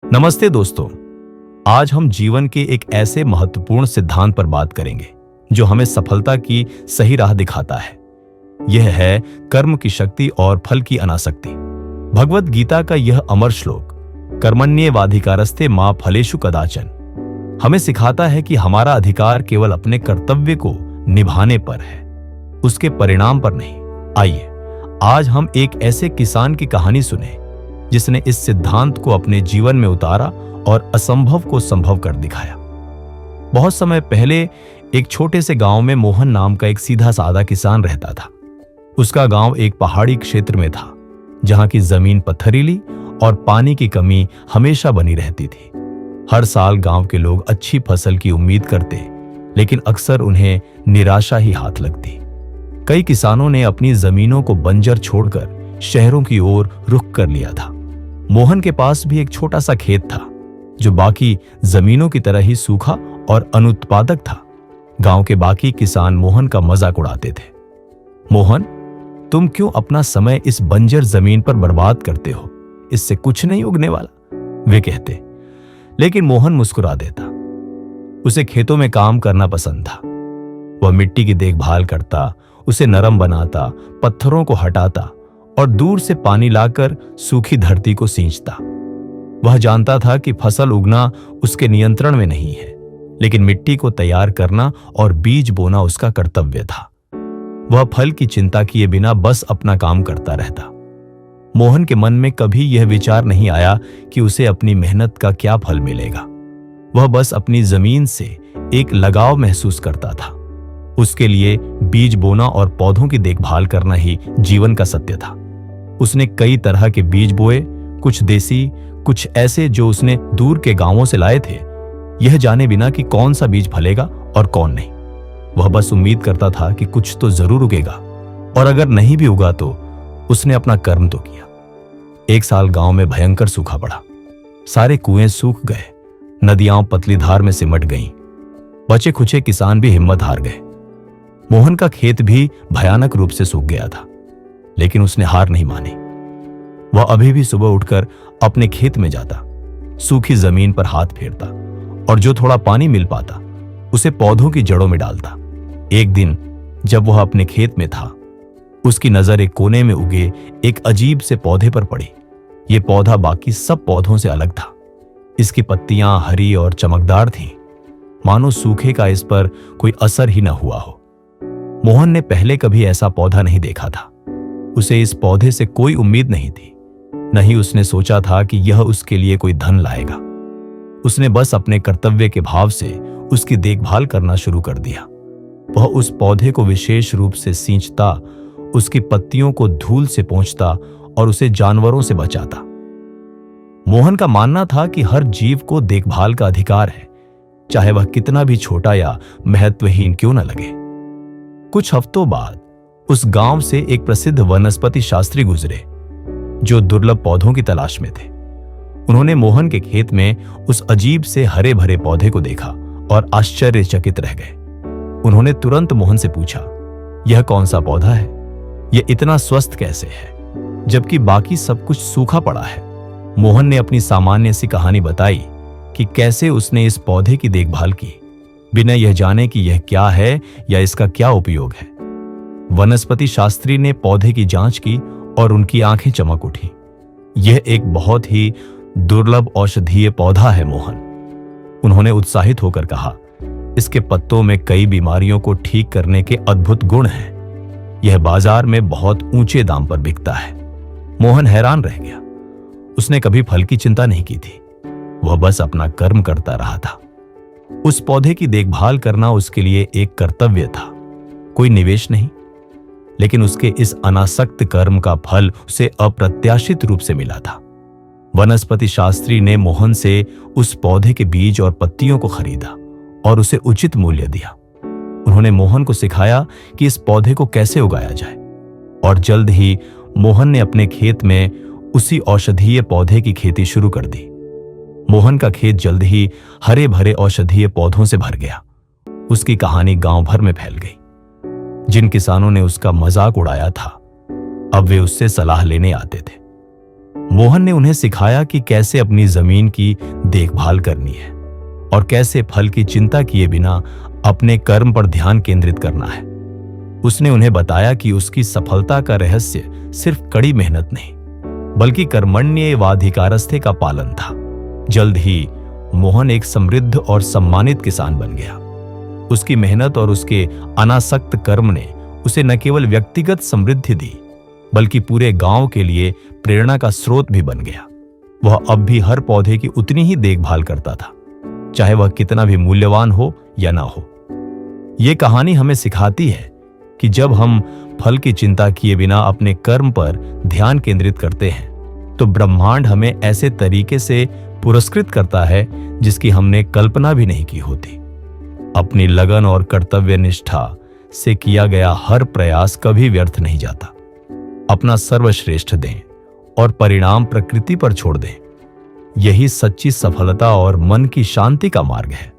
नमस्ते दोस्तों। आज हम जीवन के एक ऐसे महत्वपूर्ण सिद्धांत पर बात करेंगे जो हमें सफलता की सही राह दिखाता है। यह है कर्म की शक्ति और फल की अनासक्ति। भगवत गीता का यह अमर श्लोक कर्मण्येवाधिकारस्ते मा फलेषु कदाचन हमें सिखाता है कि हमारा अधिकार केवल अपने कर्तव्य को निभाने पर है, उसके परिणाम पर नहीं। आइए आज हम एक ऐसे किसान की कहानी सुने जिसने इस सिद्धांत को अपने जीवन में उतारा और असंभव को संभव कर दिखाया। बहुत समय पहले एक छोटे से गांव में मोहन नाम का एक सीधा साधा किसान रहता था। उसका गांव एक पहाड़ी क्षेत्र में था जहां की जमीन पथरीली और पानी की कमी हमेशा बनी रहती थी। हर साल गांव के लोग अच्छी फसल की उम्मीद करते, लेकिन अक्सर उन्हें निराशा ही हाथ लगती। कई किसानों ने अपनी जमीनों को बंजर छोड़कर शहरों की ओर रुख कर लिया था। मोहन के पास भी एक छोटा सा खेत था जो बाकी जमीनों की तरह ही सूखा और अनुत्पादक था। गांव के बाकी किसान मोहन का मजाक उड़ाते थे। मोहन, तुम क्यों अपना समय इस बंजर जमीन पर बर्बाद करते हो? इससे कुछ नहीं उगने वाला, वे कहते। लेकिन मोहन मुस्कुरा देता। उसे खेतों में काम करना पसंद था। वह मिट्टी की देखभाल करता, उसे नरम बनाता, पत्थरों को हटाता और दूर से पानी लाकर सूखी धरती को सींचता। वह जानता था कि फसल उगना उसके नियंत्रण में नहीं है, लेकिन मिट्टी को तैयार करना और बीज बोना उसका कर्तव्य था। वह फल की चिंता किए बिना बस अपना काम करता रहता। मोहन के मन में कभी यह विचार नहीं आया कि उसे अपनी मेहनत का क्या फल मिलेगा। वह बस अपनी जमीन से एक लगाव महसूस करता था। उसके लिए बीज बोना और पौधों की देखभाल करना ही जीवन का सत्य था। उसने कई तरह के बीज बोए, कुछ देसी, कुछ ऐसे जो उसने दूर के गांवों से लाए थे, यह जाने बिना कि कौन सा बीज फलेगा और कौन नहीं। वह बस उम्मीद करता था कि कुछ तो जरूर उगेगा, और अगर नहीं भी उगा तो उसने अपना कर्म तो किया। एक साल गांव में भयंकर सूखा पड़ा। सारे कुएं सूख गए, नदियां पतली धार में सिमट गईं। बचे खुचे किसान भी हिम्मत हार गए। मोहन का खेत भी भयानक रूप से सूख गया था, लेकिन उसने हार नहीं मानी। वह अभी भी सुबह उठकर अपने खेत में जाता, सूखी जमीन पर हाथ फेरता और जो थोड़ा पानी मिल पाता उसे पौधों की जड़ों में डालता। एक दिन जब वह अपने खेत में था, उसकी नजर एक कोने में उगे एक अजीब से पौधे पर पड़ी। यह पौधा बाकी सब पौधों से अलग था। इसकी पत्तियां हरी और चमकदार थीं, मानो सूखे का इस पर कोई असर ही न हुआ हो। मोहन ने पहले कभी ऐसा पौधा नहीं देखा था। उसे इस पौधे से कोई उम्मीद नहीं थी, न ही उसने सोचा था कि यह उसके लिए कोई धन लाएगा। उसने बस अपने कर्तव्य के भाव से उसकी देखभाल करना शुरू कर दिया। वह उस पौधे को विशेष रूप से सींचता, उसकी पत्तियों को धूल से पोंछता और उसे जानवरों से बचाता। मोहन का मानना था कि हर जीव को देखभाल का अधिकार है, चाहे वह कितना भी छोटा या महत्वहीन क्यों न लगे। कुछ हफ्तों बाद उस गांव से एक प्रसिद्ध वनस्पति शास्त्री गुजरे जो दुर्लभ पौधों की तलाश में थे। उन्होंने मोहन के खेत में उस अजीब से हरे भरे पौधे को देखा और आश्चर्यचकित रह गए। उन्होंने तुरंत मोहन से पूछा, यह कौन सा पौधा है? यह इतना स्वस्थ कैसे है जबकि बाकी सब कुछ सूखा पड़ा है? मोहन ने अपनी सामान्य सी कहानी बताई कि कैसे उसने इस पौधे की देखभाल की बिना यह जाने कि यह क्या है या इसका क्या उपयोग है। वनस्पति शास्त्री ने पौधे की जांच की और उनकी आंखें चमक उठी। यह एक बहुत ही दुर्लभ औषधीय पौधा है मोहन, उन्होंने उत्साहित होकर कहा। इसके पत्तों में कई बीमारियों को ठीक करने के अद्भुत गुण हैं। यह बाजार में बहुत ऊंचे दाम पर बिकता है। मोहन हैरान रह गया। उसने कभी फल की चिंता नहीं की थी, वह बस अपना कर्म करता रहा था। उस पौधे की देखभाल करना उसके लिए एक कर्तव्य था, कोई निवेश नहीं। लेकिन उसके इस अनासक्त कर्म का फल उसे अप्रत्याशित रूप से मिला था। वनस्पति शास्त्री ने मोहन से उस पौधे के बीज और पत्तियों को खरीदा और उसे उचित मूल्य दिया। उन्होंने मोहन को सिखाया कि इस पौधे को कैसे उगाया जाए, और जल्द ही मोहन ने अपने खेत में उसी औषधीय पौधे की खेती शुरू कर दी। मोहन का खेत जल्द ही हरे भरे औषधीय पौधों से भर गया। उसकी कहानी गांव भर में फैल गई। जिन किसानों ने उसका मजाक उड़ाया था, अब वे उससे सलाह लेने आते थे। मोहन ने उन्हें सिखाया कि कैसे अपनी जमीन की देखभाल करनी है और कैसे फल की चिंता किए बिना अपने कर्म पर ध्यान केंद्रित करना है। उसने उन्हें बताया कि उसकी सफलता का रहस्य सिर्फ कड़ी मेहनत नहीं, बल्कि कर्मण्येवाधिकारस्थे का पालन था। जल्द ही मोहन एक समृद्ध और सम्मानित किसान बन गया। उसकी मेहनत और उसके अनासक्त कर्म ने उसे न केवल व्यक्तिगत समृद्धि दी, बल्कि पूरे गांव के लिए प्रेरणा का स्रोत भी बन गया। वह अब भी हर पौधे की उतनी ही देखभाल करता था, चाहे वह कितना भी मूल्यवान हो या ना हो। यह कहानी हमें सिखाती है कि जब हम फल की चिंता किए बिना अपने कर्म पर ध्यान केंद्रित करते हैं, तो ब्रह्मांड हमें ऐसे तरीके से पुरस्कृत करता है जिसकी हमने कल्पना भी नहीं की होती। अपनी लगन और कर्तव्य निष्ठा से किया गया हर प्रयास कभी व्यर्थ नहीं जाता। अपना सर्वश्रेष्ठ दें और परिणाम प्रकृति पर छोड़ दें। यही सच्ची सफलता और मन की शांति का मार्ग है।